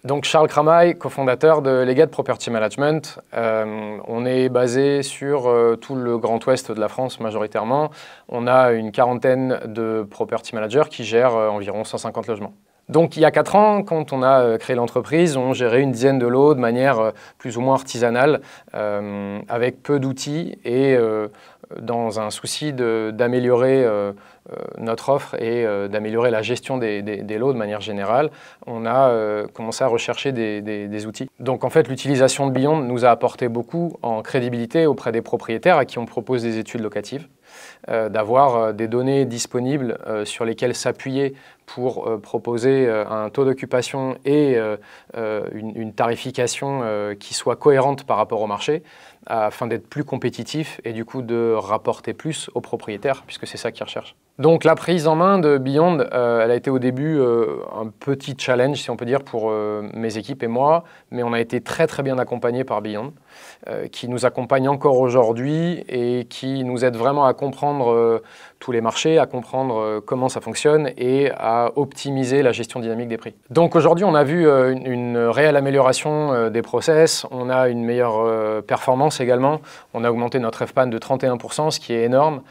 Donc Charles Cramail, cofondateur de Leggett Property Management. On est basé sur tout le Grand Ouest de la France majoritairement. On a une quarantaine de property managers qui gèrent environ 150 logements. Donc il y a 4 ans, quand on a créé l'entreprise, on gérait une dizaine de lots de manière plus ou moins artisanale, avec peu d'outils et dans un souci d'améliorer notre offre et d'améliorer la gestion des lots de manière générale, on a commencé à rechercher des outils. Donc en fait, l'utilisation de Beyond nous a apporté beaucoup en crédibilité auprès des propriétaires à qui on propose des études locatives, d'avoir des données disponibles sur lesquelles s'appuyer pour proposer un taux d'occupation et une tarification qui soit cohérente par rapport au marché, afin d'être plus compétitif et du coup de rapporter plus aux propriétaires, puisque c'est ça qu'ils recherchent. Donc la prise en main de Beyond, elle a été au début un petit challenge, si on peut dire, pour mes équipes et moi, mais on a été très bien accompagnés par Beyond, qui nous accompagne encore aujourd'hui et qui nous aide vraiment à comprendre tous les marchés, à comprendre comment ça fonctionne et à optimiser la gestion dynamique des prix. Donc aujourd'hui, on a vu une réelle amélioration des process, on a une meilleure performance également, on a augmenté notre FPAN de 31%, ce qui est énorme,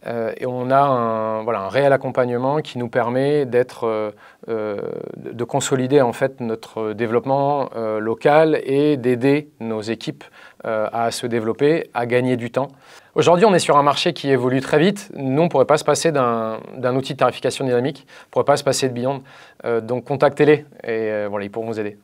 et on a un réel accompagnement qui nous permet de consolider en fait notre développement local et d'aider nos équipes à se développer, à gagner du temps. Aujourd'hui, on est sur un marché qui évolue très vite. Nous, on ne pourrait pas se passer d'un outil de tarification dynamique, on ne pourrait pas se passer de Beyond. Donc contactez-les et voilà, ils pourront vous aider.